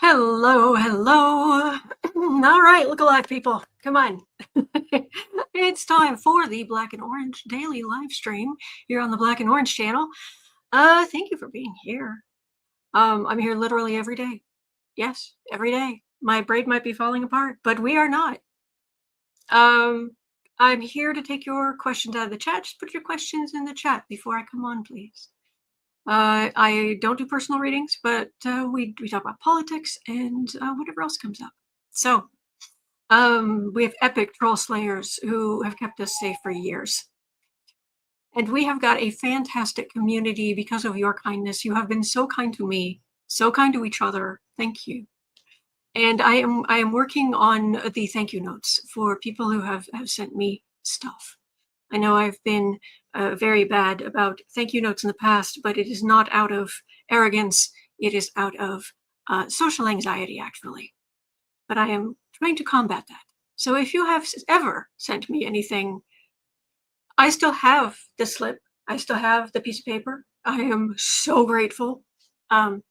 Hello, hello. All right, look alive, people. Come on. It's time for the Black and Orange daily live stream here on the Black and Orange channel. Thank you for being here. I'm here literally every day. Yes, every day. My braid might be falling apart, but we are not. I'm here to take your questions out of the chat. Just put your questions in the chat before I come on, please. I don't do personal readings, but we talk about politics and whatever else comes up. So we have epic troll slayers who have kept us safe for years. And we have got a fantastic community because of your kindness. You have been so kind to me, so kind to each other. Thank you. And I am working on the thank you notes for people who have sent me stuff. I know I've been very bad about thank you notes in the past, but it is not out of arrogance. It is out of social anxiety, actually. But I am trying to combat that. So if you have ever sent me anything, I still have the slip. I still have the piece of paper. I am so grateful. But I'm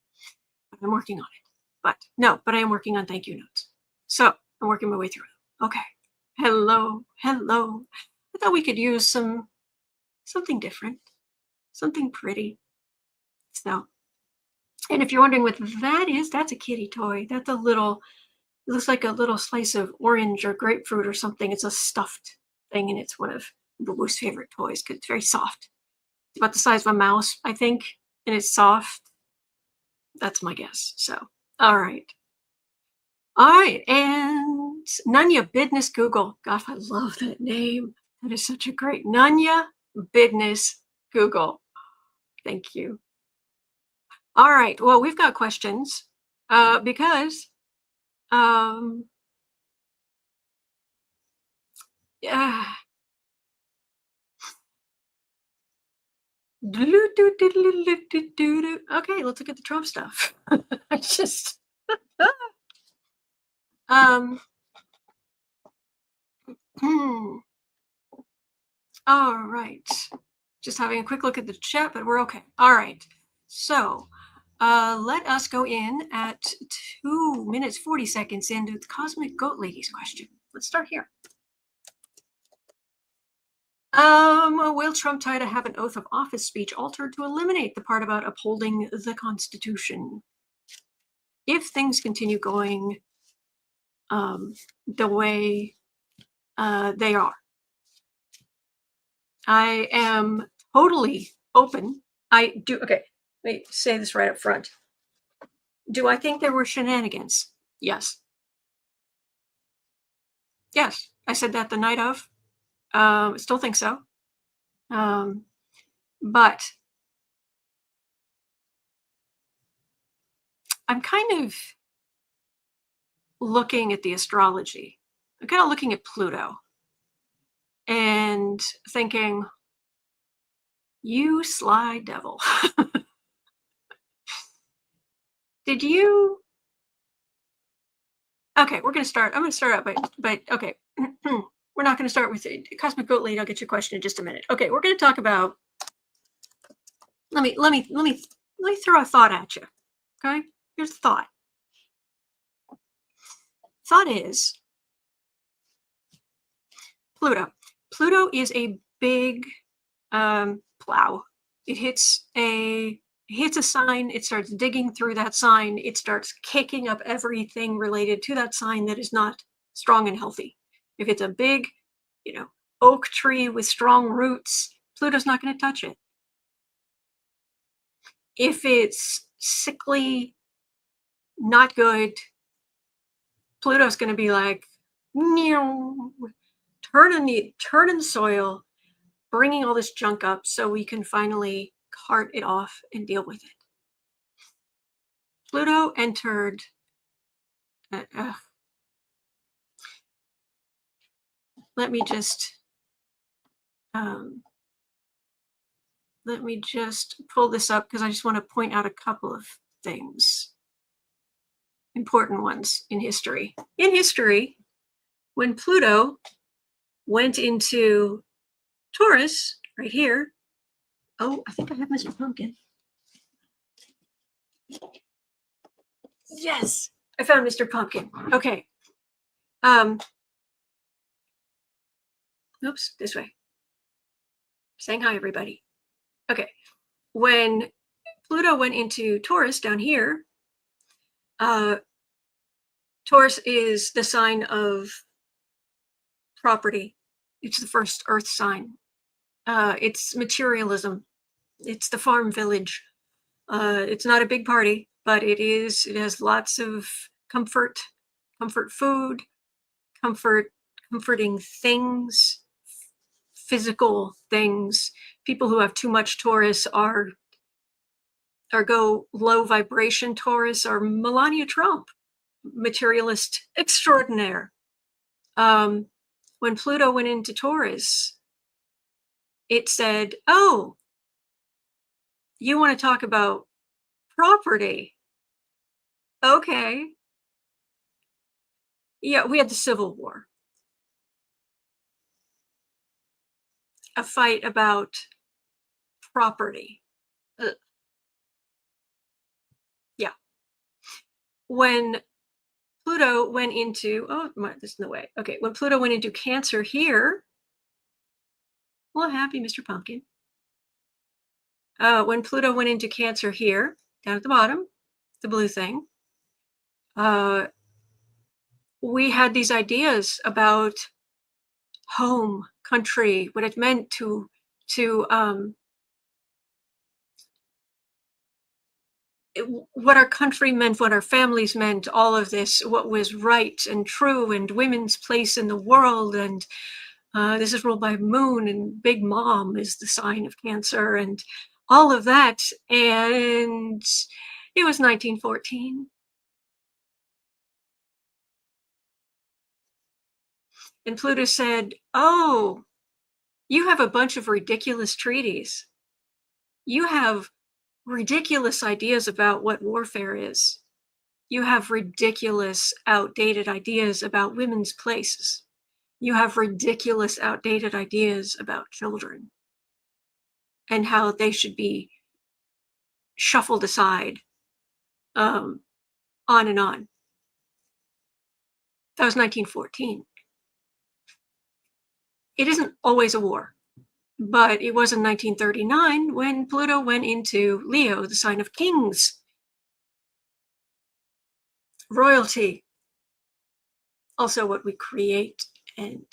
working on it. But I am working on thank you notes. So I'm working my way through it. Okay. Hello. I thought we could use something different, something pretty. So, and if you're wondering what that is, that's a kitty toy. That's a little, it looks like a little slice of orange or grapefruit or something. It's a stuffed thing, and it's one of Boo-Boo's favorite toys because it's very soft. It's about the size of a mouse, I think, and it's soft. That's my guess. So, all right. And Nunya Business Google. Gosh, I love that name. That is such a great Nunya Business Google. Thank you. All right. Well, we've got questions because yeah. Okay, let's look at the Trump stuff. I just all right. Just having a quick look at the chat, but we're okay. All right. So let us go in at 2 minutes 40 seconds into the Cosmic Goat Lady's question. Let's start here. Will Trump try to have an oath of office speech altered to eliminate the part about upholding the Constitution? If things continue going the way they are, I am totally open. I do. Okay, let me say this right up front. Do I think there were shenanigans? Yes. Yes, I said that the night of. I still think so. But I'm kind of looking at the astrology. I'm kind of looking at Pluto and thinking, you sly devil. Did you? Okay, we're going to start. I'm going to start out by okay. We're not going to start with Cosmic Goat Lady. I'll get your question in just a minute. Okay, we're going to talk about. Let me throw a thought at you. Okay, here's the thought. Thought is Pluto. Pluto is a big plow. It hits a sign, it starts digging through that sign, it starts kicking up everything related to that sign that is not strong and healthy. If it's a big, oak tree with strong roots, Pluto's not going to touch it. If it's sickly, not good, Pluto's going to be like, turning the soil, bringing all this junk up so we can finally cart it off and deal with it. Pluto entered. Let me just pull this up because I just want to point out a couple of things, important ones in history. In history, when Pluto went into Taurus, right here. Oh, I think I have Mr. Pumpkin. Yes. I found Mr. Pumpkin. Okay. Oops, this way. Saying hi, everybody. Okay. When Pluto went into Taurus down here, Taurus is the sign of property. It's the first earth sign. It's materialism. It's the farm village. It's not a big party, but it has lots of comfort food, comforting things, physical things. People who have too much Taurus or go low vibration Taurus are Melania Trump, materialist extraordinaire. When Pluto went into Taurus, it said, oh, you want to talk about property? Okay. Yeah, we had the Civil War. A fight about property. Ugh. Yeah. When Pluto went into, this is in the way. Okay, when Pluto went into Cancer here, well, happy Mr. Pumpkin. When Pluto went into Cancer here, down at the bottom, the blue thing, we had these ideas about home, country, what it meant to what our country meant, what our families meant, all of this, what was right and true, and women's place in the world, and this is ruled by Moon, and Big Mom is the sign of Cancer, and all of that. And it was 1914. And Pluto said, oh, you have a bunch of ridiculous treaties. You have ridiculous ideas about what warfare is. You have ridiculous, outdated ideas about women's places. You have ridiculous, outdated ideas about children and how they should be shuffled aside, on and on. That was 1914. It isn't always a war, but it was in 1939 when Pluto went into Leo, the sign of kings, royalty, also what we create, and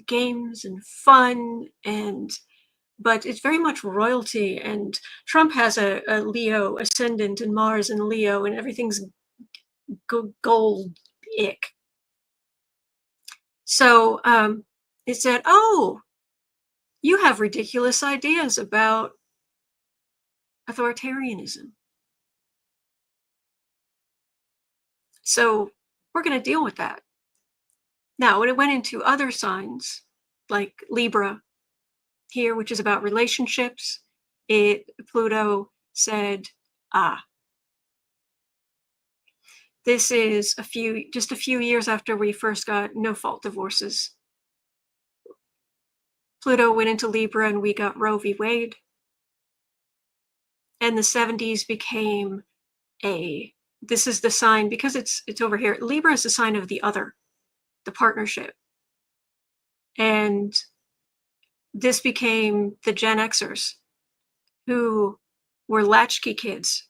games and fun, but it's very much royalty. And Trump has a Leo ascendant and Mars in Leo, and everything's gold-ick. So it said, oh, you have ridiculous ideas about authoritarianism. So we're going to deal with that. Now, when it went into other signs, like Libra here, which is about relationships, Pluto said, this is just a few years after we first got no-fault divorces. Pluto went into Libra and we got Roe v. Wade. And the 70s became this is the sign, because it's over here. Libra is the sign of the other, the partnership. And this became the Gen Xers, who were latchkey kids.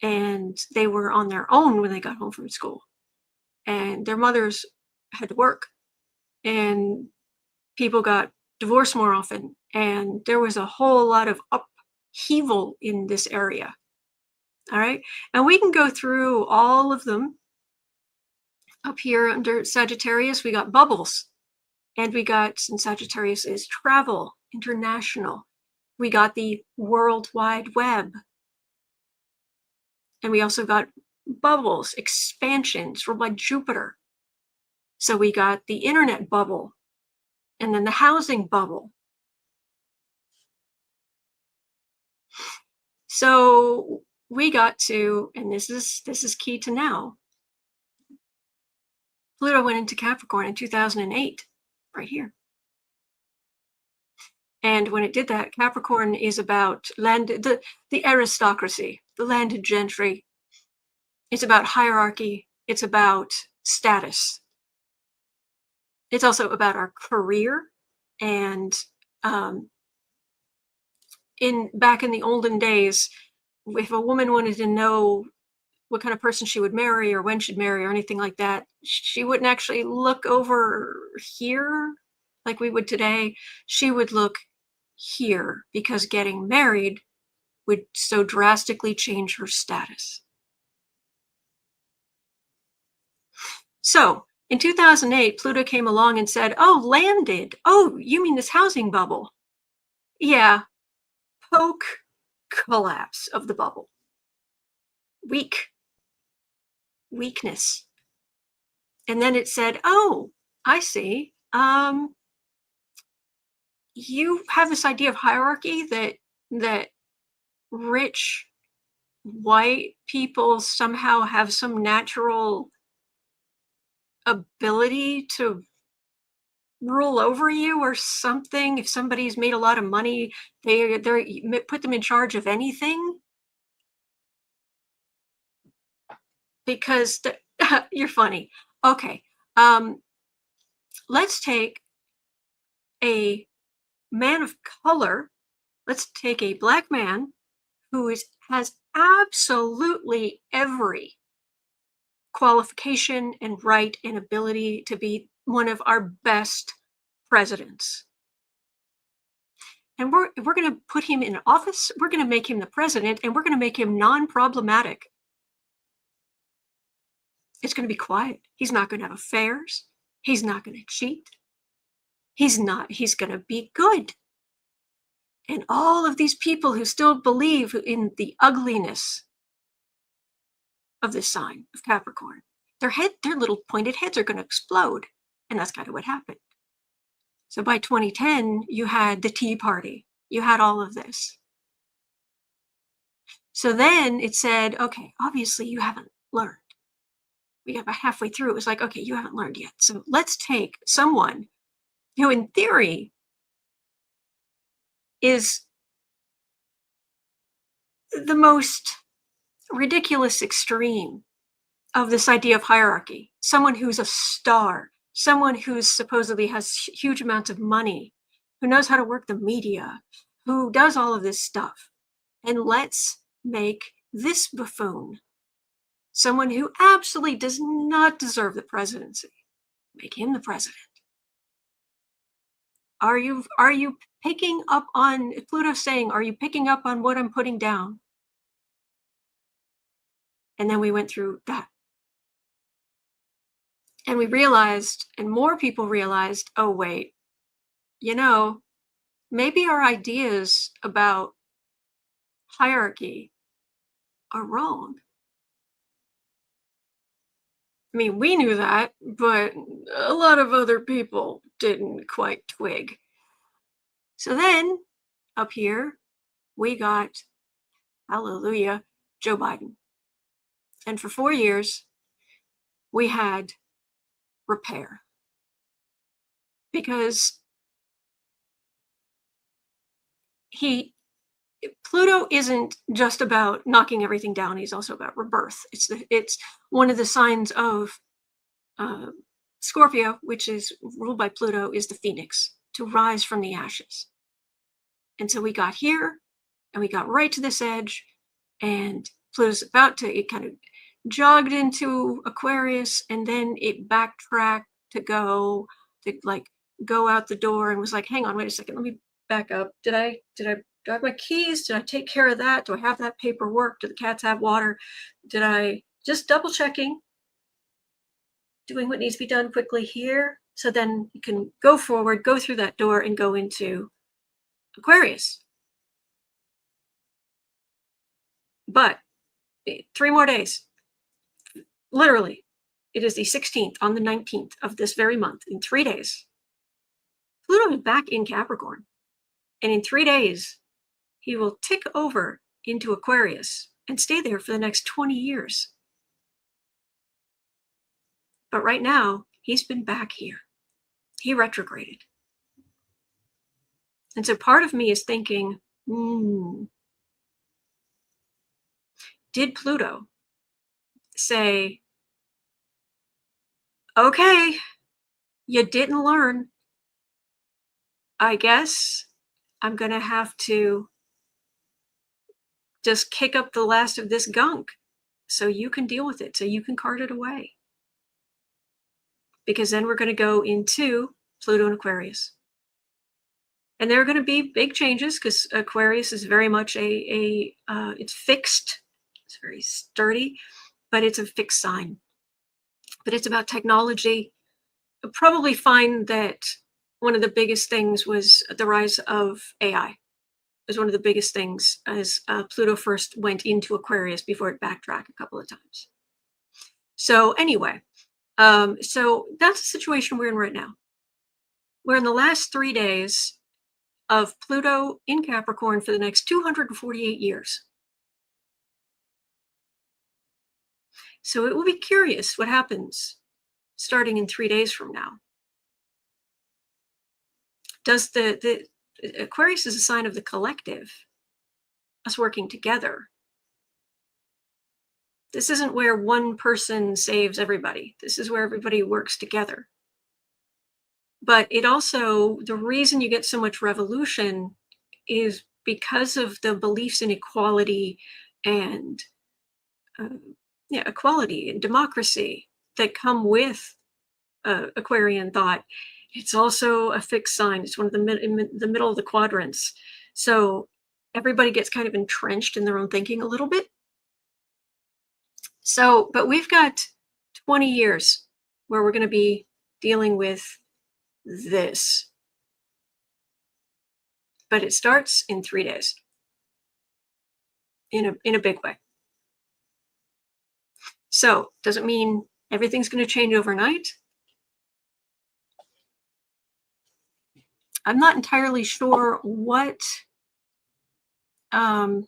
And they were on their own when they got home from school. And their mothers had to work. And people got divorced more often. And there was a whole lot of upheaval in this area. All right. And we can go through all of them. Up here under Sagittarius, we got bubbles. And we got, in Sagittarius, is travel, international. We got the World Wide Web. And we also got bubbles, expansions, ruled by Jupiter. So we got the internet bubble, and then the housing bubble. So we got to, and this is key to now, Pluto went into Capricorn in 2008, right here. And when it did that, Capricorn is about the aristocracy, the landed gentry. It's about hierarchy. It's about status. It's also about our career. And um, back in the olden days, if a woman wanted to know what kind of person she would marry or when she'd marry or anything like that, she wouldn't actually look over here like we would today. She would look here because getting married would so drastically change her status. So in 2008, Pluto came along and said, "Oh, landed. Oh, you mean this housing bubble?" Yeah, poke, collapse of the bubble. Weakness. And then it said, "Oh, I see. You have this idea of hierarchy that rich white people somehow have some natural ability to rule over you or something. If somebody's made a lot of money, they put them in charge of anything because you're funny." Okay, um, let's take a man of color. Let's take a black man who has absolutely every qualification and right and ability to be one of our best presidents. And we're going to put him in office. We're going to make him the president, and we're going to make him non-problematic. It's going to be quiet. He's not going to have affairs. He's not going to cheat. He's going to be good. And all of these people who still believe in the ugliness of this sign of Capricorn, their little pointed heads are going to explode. And that's kind of what happened. So by 2010, you had the Tea Party. You had all of this. So then it said, okay, obviously you haven't learned. We got about halfway through. It was like, okay, you haven't learned yet. So let's take someone who, in theory, is the most ridiculous extreme of this idea of hierarchy. Someone who's a star, someone who supposedly has huge amounts of money, who knows how to work the media, who does all of this stuff. And let's make this buffoon, someone who absolutely does not deserve the presidency, make him the president. Are you picking up on Pluto saying, are you picking up on what I'm putting down? And then we went through that. And we realized, and more people realized, oh, wait, maybe our ideas about hierarchy are wrong. I mean, we knew that, but a lot of other people didn't quite twig. So then, up here, we got, hallelujah, Joe Biden. And for 4 years, we had repair. Because Pluto isn't just about knocking everything down. He's also about rebirth. It's one of the signs of Scorpio, which is ruled by Pluto, is the phoenix, to rise from the ashes. And so we got here, and we got right to this edge, and Pluto's it kind of jogged into Aquarius, and then it backtracked to go out the door and was like, hang on, wait a second, let me back up. Do I have my keys? Did I take care of that? Do I have that paperwork? Do the cats have water? Did I just double checking, doing what needs to be done quickly here? So then you can go forward, go through that door, and go into Aquarius. But 3 more days. Literally, it is the 16th on the 19th of this very month. In 3 days, Pluto is back in Capricorn. And in 3 days, he will tick over into Aquarius and stay there for the next 20 years. But right now, he's been back here. He retrograded. And so part of me is thinking, did Pluto say, okay, you didn't learn. I guess I'm going to have to just kick up the last of this gunk so you can deal with it, so you can cart it away. Because then we're going to go into Pluto and Aquarius. And there are going to be big changes because Aquarius is very much it's fixed. It's very sturdy, but it's a fixed sign. But it's about technology. You'll probably find that one of the biggest things was the rise of AI. It was one of the biggest things as Pluto first went into Aquarius before it backtracked a couple of times. So anyway, so that's the situation we're in right now. We're in the last 3 days of Pluto in Capricorn for the next 248 years. So it will be curious what happens starting in 3 days from now. Does the Aquarius is a sign of the collective, us working together. This isn't where one person saves everybody. This is where everybody works together. But it also, the reason you get so much revolution is because of the beliefs in equality and equality and democracy that come with Aquarian thought. It's also a fixed sign. It's one of the middle of the quadrants. So everybody gets kind of entrenched in their own thinking a little bit. So, but we've got 20 years where we're going to be dealing with this. But it starts in 3 days in a big way. So, does it mean everything's going to change overnight? I'm not entirely sure what I'm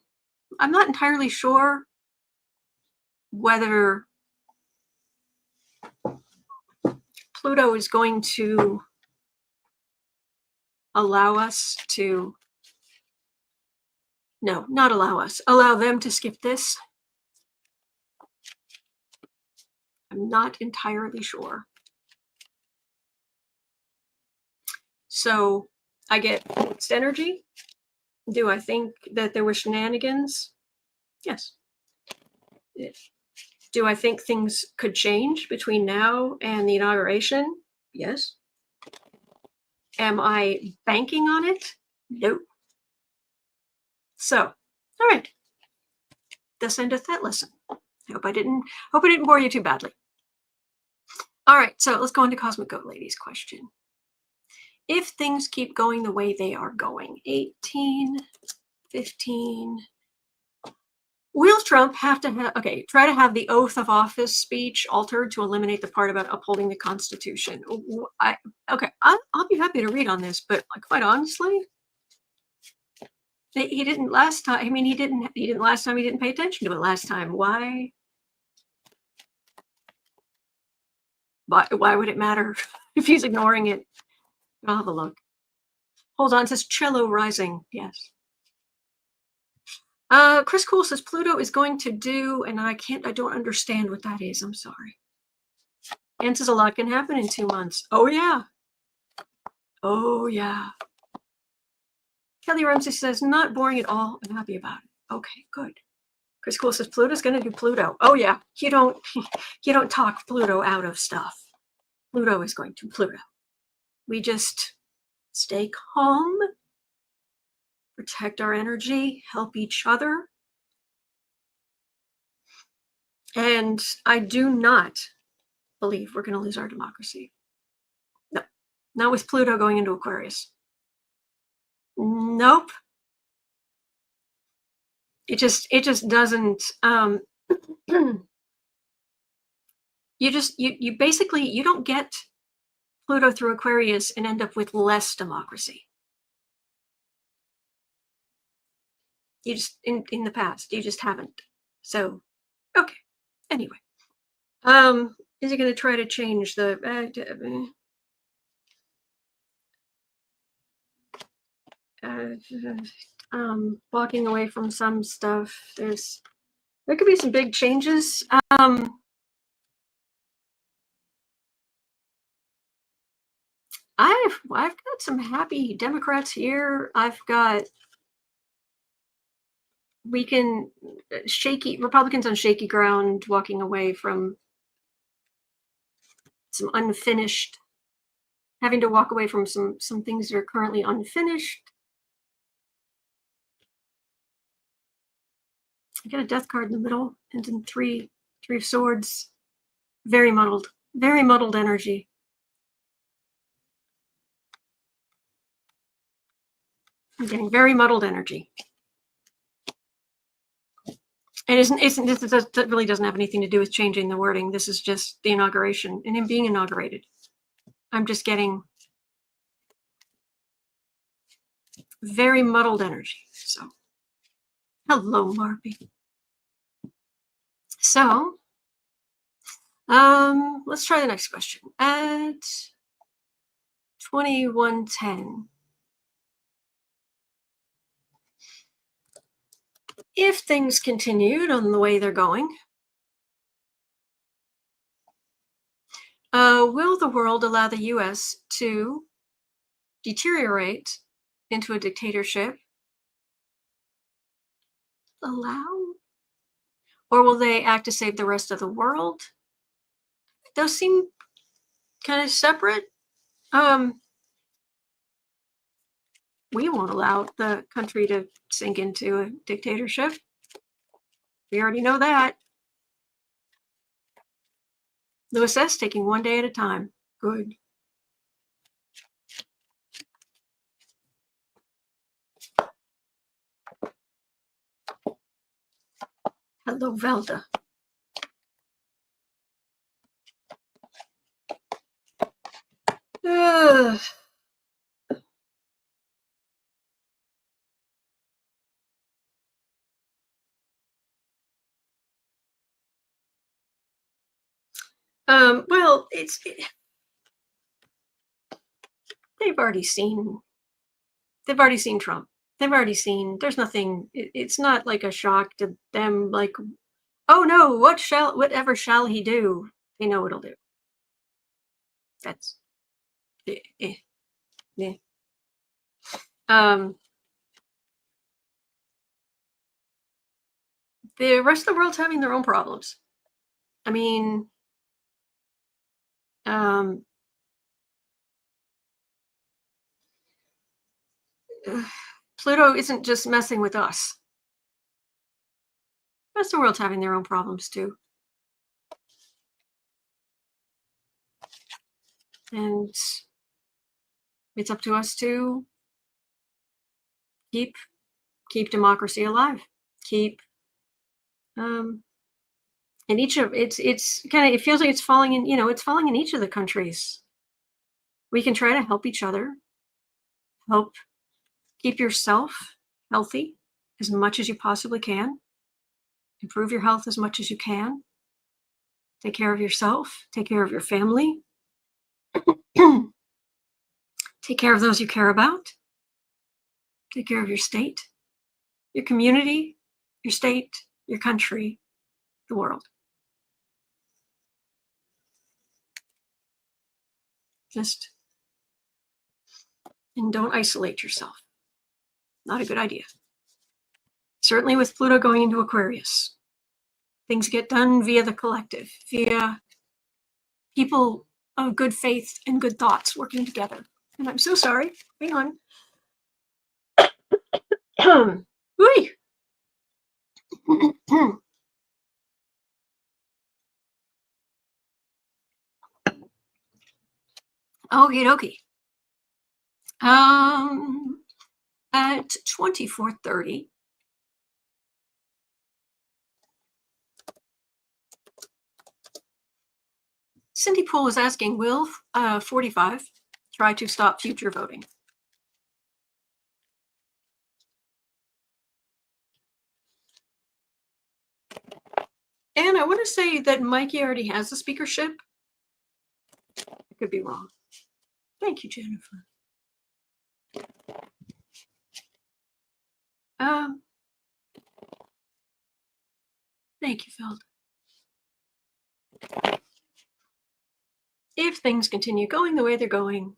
not entirely sure whether Pluto is going to allow us to, no, not allow us, allow them to skip this. I'm not entirely sure. So I get mixed energy. Do I think that there were shenanigans? Yes. Do I think things could change between now and the inauguration? Yes. Am I banking on it? Nope. So, all right. This endeth that lesson. I hope I didn't bore you too badly. All right, so let's go into Cosmic Goat Lady's question. If things keep going the way they are going, 18, 15, will Trump have to try to have the oath of office speech altered to eliminate the part about upholding the Constitution? I'll be happy to read on this, but quite honestly, he didn't last time. I mean, he didn't last time. He didn't pay attention to it last time. Why? Why would it matter if he's ignoring it? I'll have a look. Hold on, it says Cello Rising. Yes. Chris Cool says Pluto is going to do, and I don't understand what that is. I'm sorry. And says a lot can happen in 2 months. Oh, yeah. Oh, yeah. Kelly Ramsey says, not boring at all. I'm happy about it. Okay, good. Chris Cool says Pluto's going to do Pluto. Oh, yeah. You don't talk Pluto out of stuff. Pluto is going to Pluto. We just stay calm, protect our energy, help each other. And I do not believe we're going to lose our democracy. No, not with Pluto going into Aquarius. Nope. It just doesn't. You basically, you don't get Pluto through Aquarius and end up with less democracy. You just in the past, you just haven't. So, okay. Anyway, is he going to try to change the walking away from some stuff? There's There could be some big changes. I've got some happy Democrats here. I've got shaky Republicans on shaky ground, walking away from some unfinished, having to walk away from some things that are currently unfinished. I got a death card in the middle, and then three of swords. Very muddled energy. I'm getting very muddled energy. It that really doesn't have anything to do with changing the wording. This is just the inauguration and him being inaugurated. I'm just getting very muddled energy. So, hello, Marby. So, let's try the next question. At 2110, if things continued on the way they're going, will the world allow the U.S. to deteriorate into a dictatorship? Allow? Or will they act to save the rest of the world? Those seem kind of separate. We won't allow the country to sink into a dictatorship. We already know that. The U.S.A. taking one day at a time. Good. Hello, Velda. Well, they've already seen Trump. They've already seen, there's nothing, it's not like a shock to them, like, oh no, whatever shall he do? They know what'll do. That's, yeah. The rest of the world's having their own problems. I mean, Pluto isn't just messing with us. The rest of the world's having their own problems too. And it's up to us to keep democracy alive. Keep in each of it's kind of, it feels like it's falling in, it's falling in each of the countries. We can try to help each other. Help keep yourself healthy as much as you possibly can. Improve your health as much as you can. Take care of yourself. Take care of your family. Take care of those you care about. Take care of your state, your community, your state, your country, the world. And don't isolate yourself. Not a good idea. Certainly with Pluto going into Aquarius. Things get done via the collective, via people of good faith and good thoughts working together. And I'm so sorry. Hang on. Okie dokie. At 24:30, Cindy Poole was asking, will 45 try to stop future voting? And I want to say that Mikey already has the speakership. I could be wrong. Thank you, Jennifer. Thank you, Feld. If things continue going the way they're going,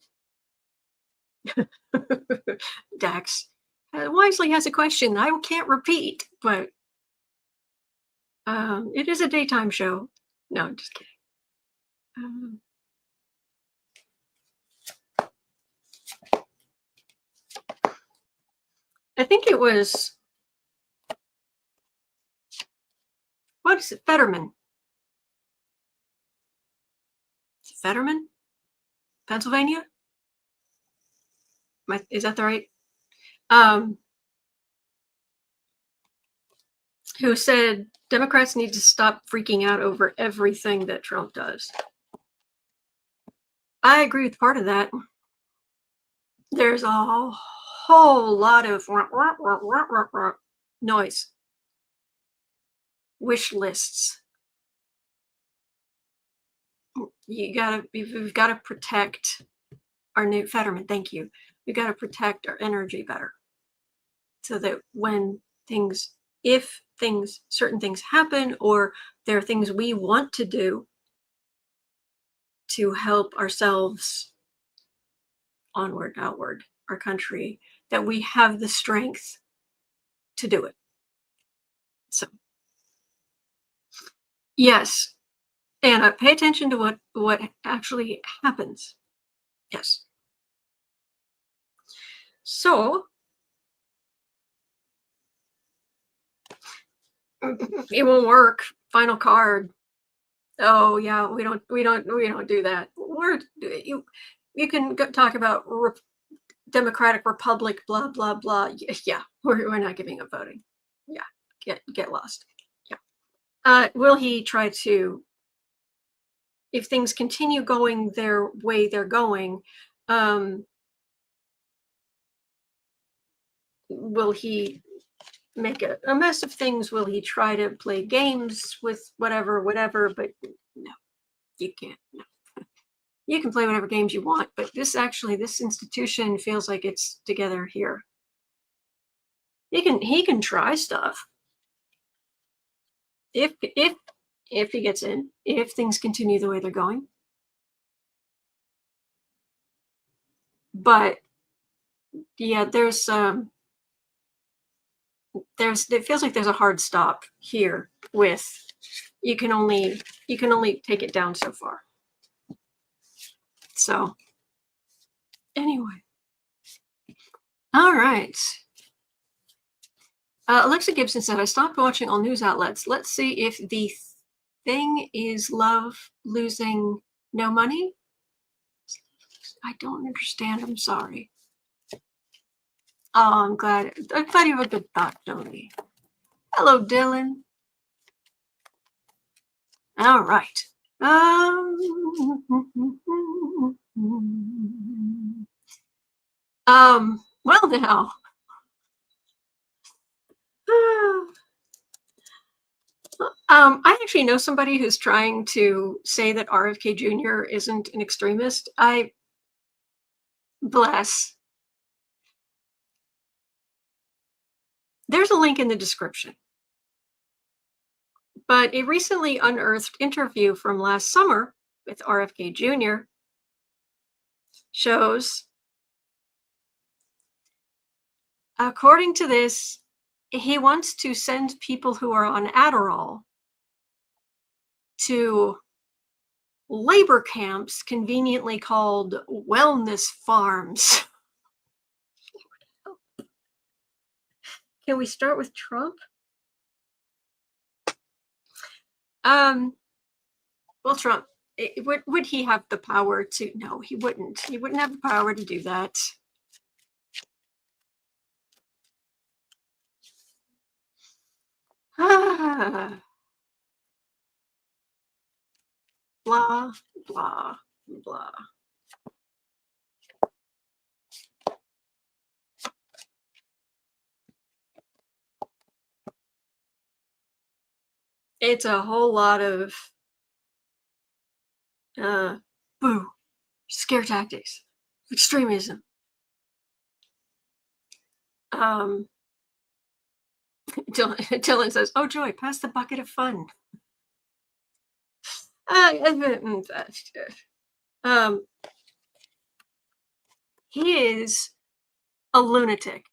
Dax wisely has a question I can't repeat, but it is a daytime show. No, I'm just kidding. I think it was, what is it, Fetterman? Is it Fetterman? Pennsylvania? Is that the right? Who said Democrats need to stop freaking out over everything that Trump does. I agree with part of that. There's a whole lot of noise. Wish lists. We've got to protect our new Fetterman. Thank you. We've got to protect our energy better, so that when certain things happen, or there are things we want to do to help ourselves onward, outward, our country, that we have the strength to do it. So, yes, Anna, pay attention to what actually happens. Yes. So, it won't work. Final card. Oh yeah, we don't do that. You can talk about Democratic Republic, blah blah blah. Yeah, we're not giving up voting. Yeah, get lost. Yeah. Will he try to, if things continue going their way they're going, will he make a mess of things? Will he try to play games with whatever? But no, you can't. No. You can play whatever games you want, but this institution feels like it's together here. He can try stuff if he gets in, if things continue the way they're going. But yeah, it feels like there's a hard stop here with you can only take it down so far. So anyway, all right. Alexa Gibson said, I stopped watching all news outlets. Let's see if the thing is love losing no money. I don't understand. I'm sorry. Oh, I'm glad you have a good thought, Tony. Hello, Dylan. All right. Well now. I actually know somebody who's trying to say that RFK Jr. isn't an extremist. Bless. There's a link in the description. But a recently unearthed interview from last summer with RFK Jr. shows, according to this, he wants to send people who are on Adderal to labor camps conveniently called wellness farms. Can we start with Trump? Well, Trump, would he have the power to? No, he wouldn't. He wouldn't have the power to do that. Blah, blah, blah. It's a whole lot of boo, scare tactics, extremism. Dylan says, "Oh joy, pass the bucket of fun." Um, he is a lunatic.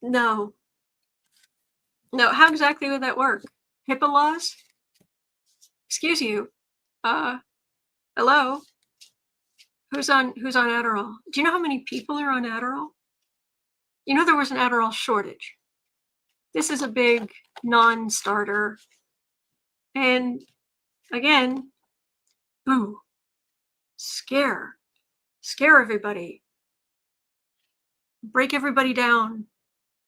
No, no. How exactly would that work? HIPAA laws? Excuse you. Uh, hello. Who's on Adderall? Do you know how many people are on Adderall? You know there was an Adderall shortage. This is a big non-starter. And again, boo, scare everybody, break everybody down,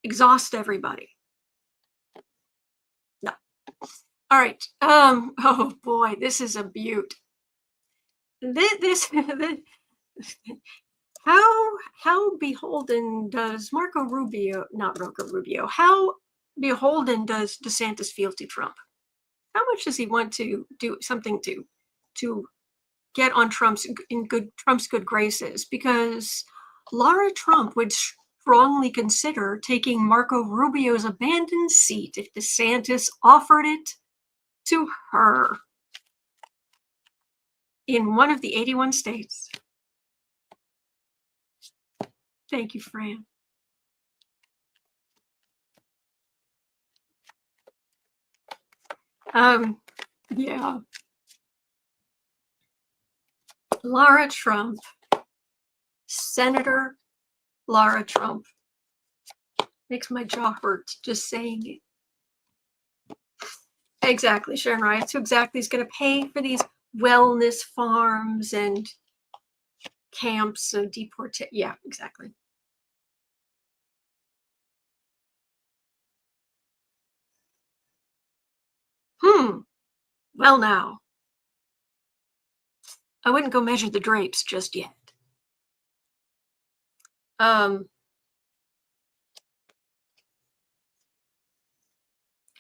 exhaust everybody. No. All right. Oh boy, this is a beaut. This how beholden does Marco Rubio, not Marco Rubio, how beholden does DeSantis feel to Trump? How much does he want to do something to get on Trump's good graces? Because Lara Trump would strongly consider taking Marco Rubio's abandoned seat if DeSantis offered it to her in one of the 81 states. Thank you, Fran. Yeah. Lara Trump, Senator Lara Trump. Makes my jaw hurt just saying it. Exactly, Sharon Ryan. So exactly is going to pay for these wellness farms and camps of deportation. Yeah, exactly. Well, now, I wouldn't go measure the drapes just yet.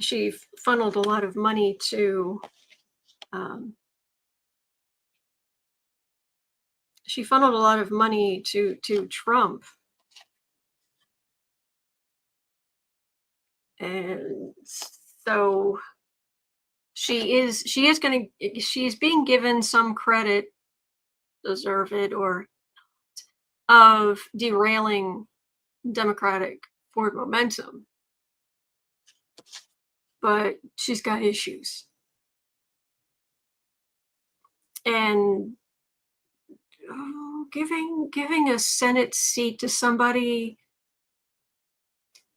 She funneled a lot of money to Trump, and so she's being given some credit, deserve it or of derailing Democratic forward momentum, but she's got issues. And giving a Senate seat to somebody,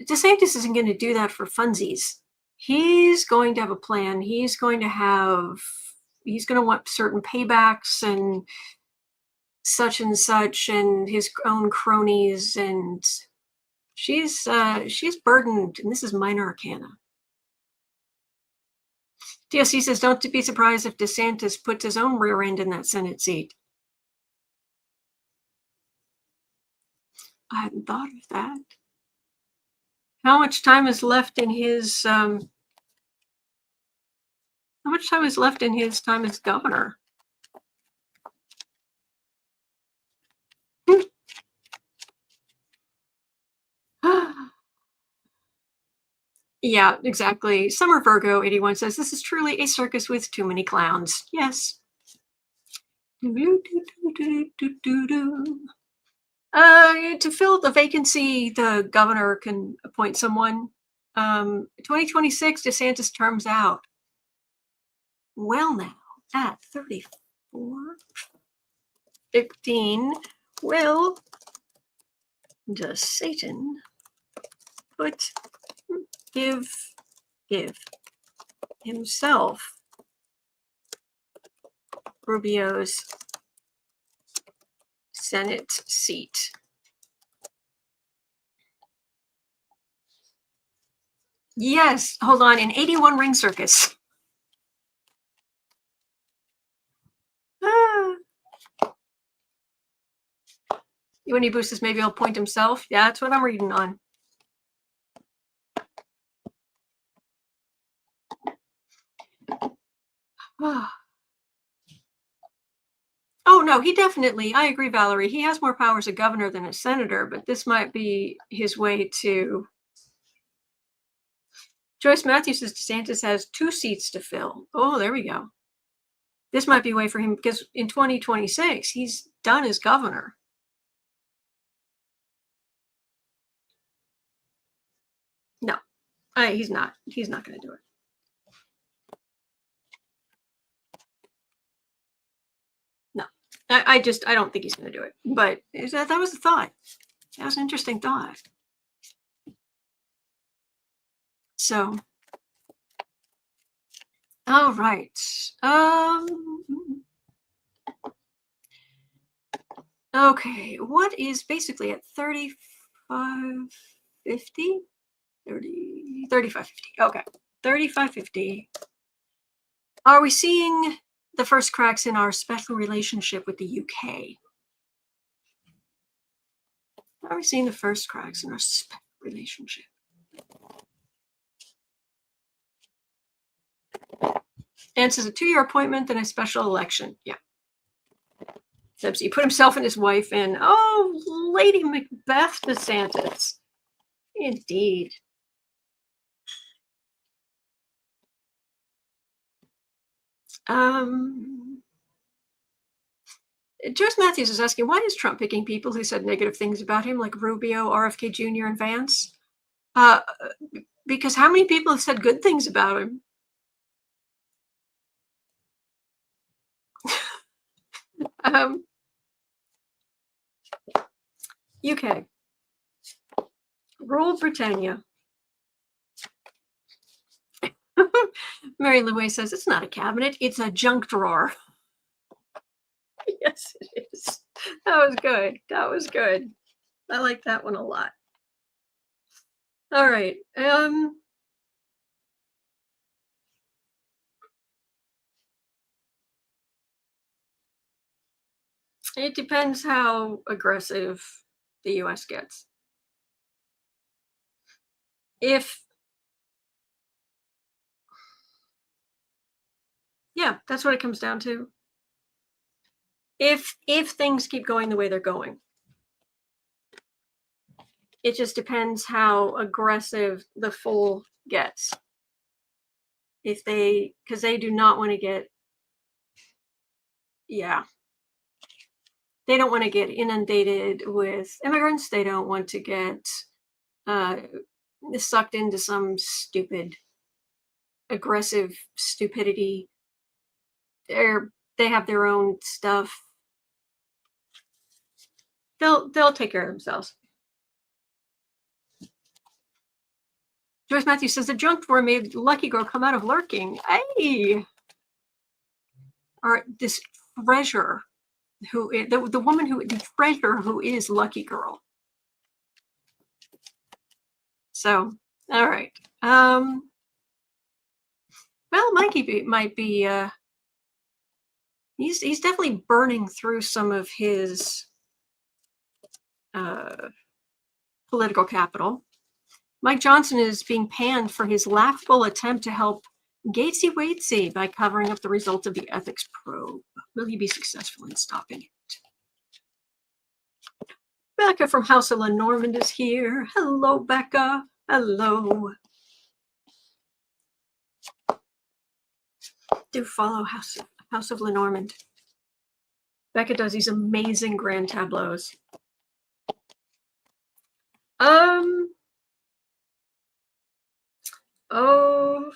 DeSantis isn't going to do that for funsies. He's going to have a plan. He's going to want certain paybacks and such and his own cronies, and she's burdened, and this is minor arcana. DSC says, don't be surprised if DeSantis puts his own rear end in that Senate seat. I hadn't thought of that. How much time is left in his time as governor? Yeah, exactly. Summer Virgo 81 says, this is truly a circus with too many clowns. Yes. To fill the vacancy, the governor can appoint someone. 2026, DeSantis terms out. Well, now, at 34, 15, will does Satan give himself Rubio's Senate seat? Yes, hold on, in 81 ring circus. When he boosts, maybe he'll appoint himself. Yeah, that's what I'm reading on. Oh, no, he definitely, I agree, Valerie. He has more power as a governor than a senator, but this might be his way to. Joyce Matthews says DeSantis has 2 seats to fill. Oh, there we go. This might be a way for him because in 2026, he's done as governor. No, he's not. He's not going to do it. No, I don't think he's going to do it. But that was a thought. That was an interesting thought. So, all right. Okay, what is basically at 35.50? 35.50. Okay, 35.50. Are we seeing the first cracks in our special relationship with the UK? Are we seeing the first cracks in our special relationship? And it says a 2-year appointment, then a special election. Yeah. So he put himself and his wife in. Oh, Lady Macbeth DeSantis. Indeed. Joyce Matthews is asking, why is Trump picking people who said negative things about him, like Rubio, RFK Jr., and Vance? Because how many people have said good things about him? UK. Rule Britannia. Mary Louise says, it's not a cabinet, it's a junk drawer. Yes, it is. That was good. That was good. I like that one a lot. All right. It depends how aggressive the U.S. gets. Yeah, that's what it comes down to. If things keep going the way they're going, it just depends how aggressive the full gets. Because they do not want to get, yeah, they don't want to get inundated with immigrants. They don't want to get sucked into some stupid, aggressive stupidity. They have their own stuff. They'll take care of themselves. Joyce Matthews says the junk drawer made Lucky Girl come out of lurking. Hey, or this treasure, the woman the treasure who is Lucky Girl. So, all right. Well, Mikey might be. He's definitely burning through some of his political capital. Mike Johnson is being panned for his laughable attempt to help Gaetz by covering up the results of the ethics probe. Will he be successful in stopping it? Becca from House of Lenormand is here. Hello, Becca. Hello. Do follow House of Lenormand. Becca does these amazing grand tableaus. Oh.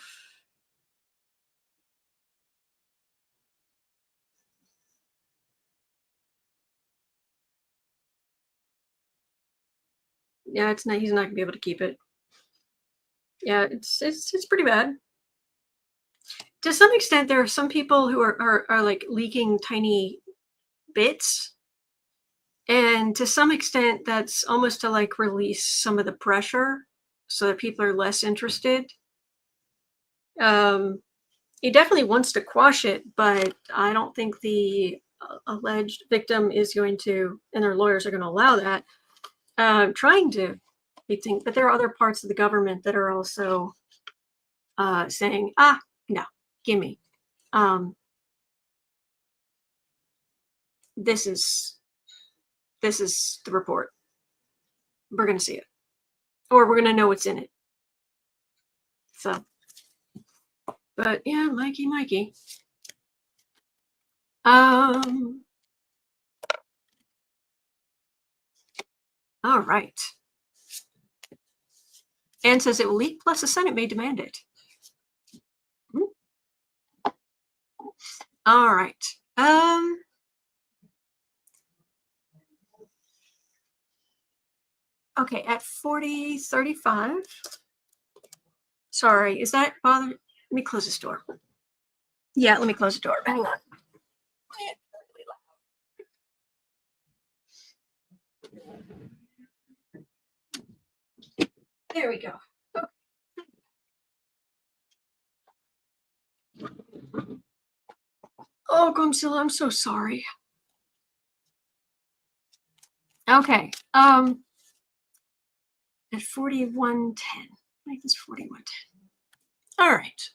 Yeah, it's not. He's not gonna be able to keep it. Yeah, it's pretty bad. To some extent, there are some people who are like leaking tiny bits, and to some extent, that's almost to like release some of the pressure, so that people are less interested. He definitely wants to quash it, but I don't think the alleged victim is going to, and their lawyers are going to allow that. Trying to, I think, but there are other parts of the government that are also saying, no, gimme. this is the report. We're going to see it, or we're going to know what's in it. So, but yeah, Mikey. All right. Anne says it will leak, plus the Senate may demand it. All right. Okay, at 40:35. Sorry, is that bother? Let me close this door. Yeah, let me close the door. Hang on. There we go. Oh, Gumzilla, I'm so sorry. Okay. At 41:10. I think it's 41:10. All right.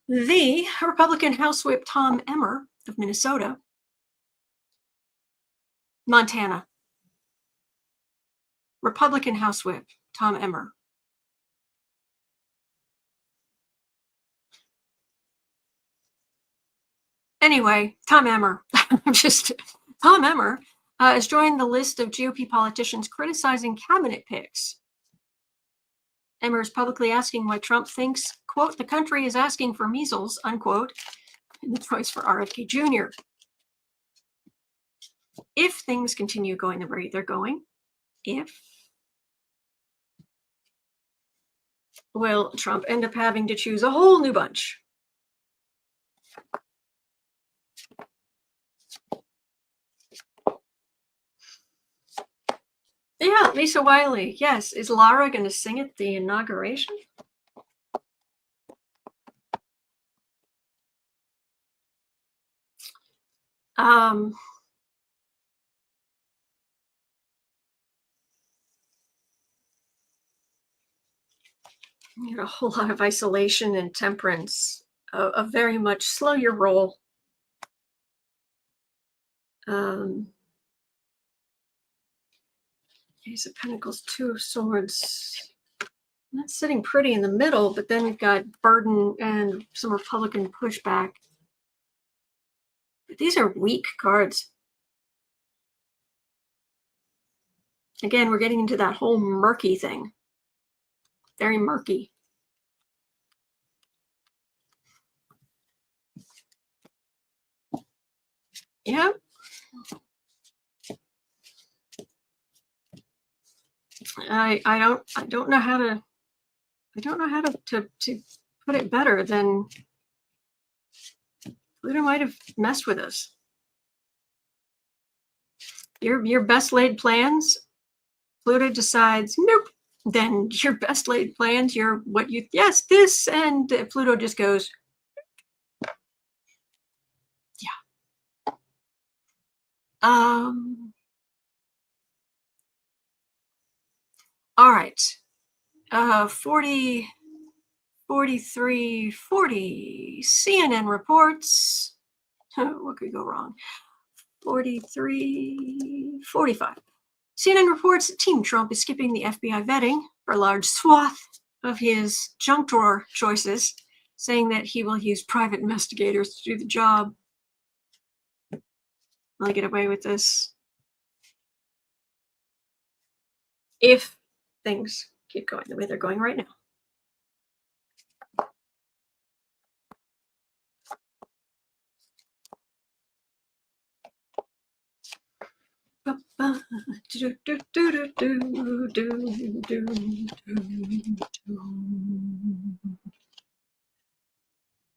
The Republican House Whip Tom Emmer of Minnesota, Montana. Republican House Whip Tom Emmer. Anyway, Tom Emmer. Tom Emmer has joined the list of GOP politicians criticizing cabinet picks. Emmer is publicly asking why Trump thinks, quote, the country is asking for measles, unquote, in the choice for RFK Jr. If things continue going the way they're going, will Trump end up having to choose a whole new bunch? Yeah, Lisa Wiley. Yes. Is Lara going to sing at the inauguration? You know, a whole lot of isolation and temperance, a very much slow your roll. Ace of Pentacles, Two of Swords. That's sitting pretty in the middle, but then we've got burden and some Republican pushback. But these are weak cards. Again, we're getting into that whole murky thing. Very murky. Yeah. I don't know how to put it better than Pluto might have messed with us. Your best laid plans, Pluto decides, nope. Then your best laid plans, this, and Pluto just goes, yeah. All right. 43:40 CNN reports. What could go wrong? 43:45. CNN reports that Team Trump is skipping the FBI vetting for a large swath of his junk drawer choices, saying that he will use private investigators to do the job. Will I get away with this? If things keep going the way they're going right now.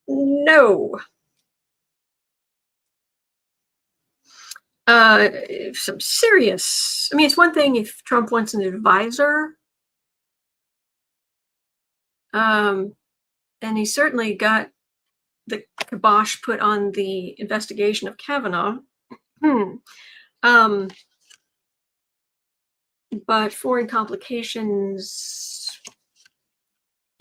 No. Some serious. I mean, it's one thing if Trump wants an advisor. And he certainly got the kibosh put on the investigation of Kavanaugh. But foreign complications,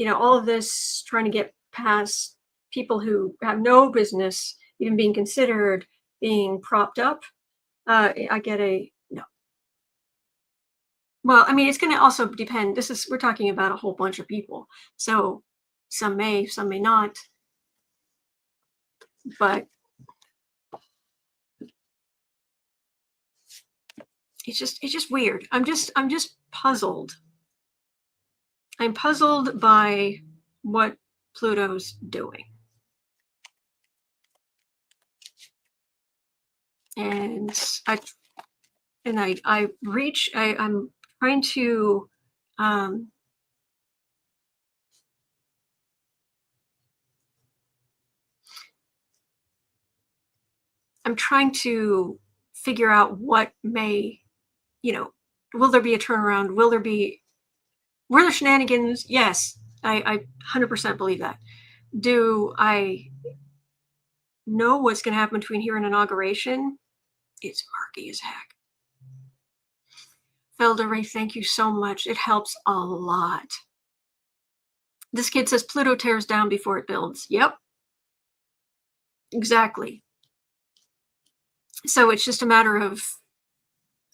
all of this trying to get past people who have no business even being considered, being propped up, I get a no. Well, I mean, it's going to also depend. We're talking about a whole bunch of people. So some may not, but it's just weird. I'm just puzzled. I'm puzzled by what Pluto's doing. And I'm trying to I'm trying to figure out what may, will there be a turnaround? Were there shenanigans? Yes, I 100% believe that. Do I know what's going to happen between here and inauguration? It's murky as heck. Felder, thank you so much. It helps a lot. This kid says Pluto tears down before it builds. Yep. Exactly. So it's just a matter of,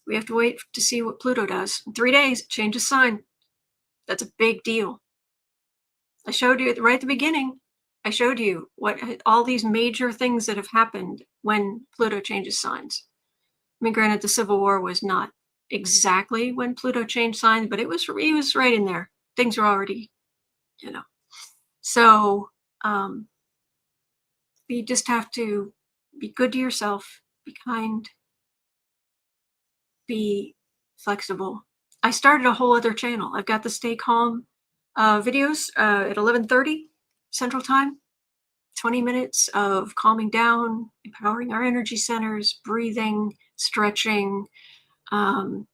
we have to wait to see what Pluto does. In 3 days, it changes sign. That's a big deal. I showed you right at the beginning. I showed you what all these major things that have happened when Pluto changes signs. I mean, granted, the Civil War was not exactly when Pluto changed signs, but it was right in there. Things were already, So you just have to be good to yourself, be kind, be flexible. I started a whole other channel. I've got the Stay Calm videos at 11:30 Central Time. 20 minutes of calming down, empowering our energy centers, breathing, stretching. We're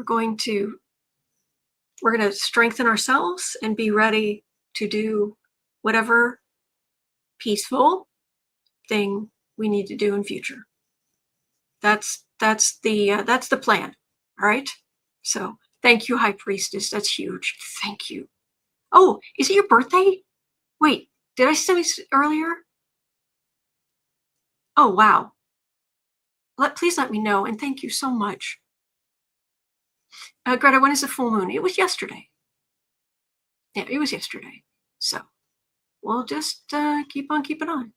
going to strengthen ourselves and be ready to do whatever peaceful thing we need to do in future. That's the plan. All right. So thank you, High Priestess. That's huge. Thank you. Oh, is it your birthday? Wait, did I say this earlier? Oh, wow. Please let me know, and thank you so much. Greta, when is the full moon? It was yesterday. Yeah, it was yesterday. So we'll just keep on keeping on.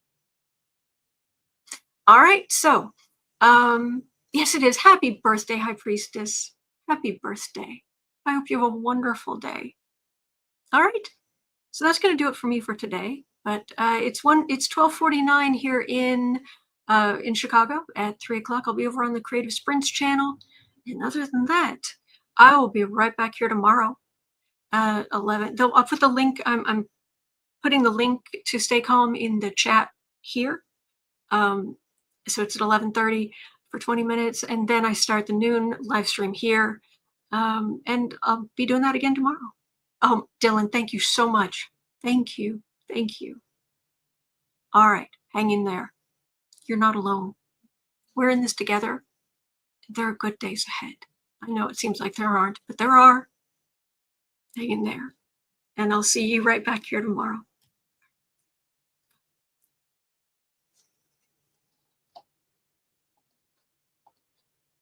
All right. So, yes, it is. Happy birthday, High Priestess. Happy birthday. I hope you have a wonderful day. All right. So that's going to do it for me for today. But it's 12:49 here in Chicago at 3:00. I'll be over on the Creative Sprints channel. And other than that, I will be right back here tomorrow. 11. I'll put the link. I'm putting the link to Stay Calm in the chat here. So it's at 11:30 for 20 minutes, and then I start the noon live stream here, and I'll be doing that again tomorrow. Oh, Dylan, thank you so much. Thank you. Thank you. All right, hang in there. You're not alone. We're in this together. There are good days ahead. I know it seems like there aren't, but there are. Hang in there. And I'll see you right back here tomorrow.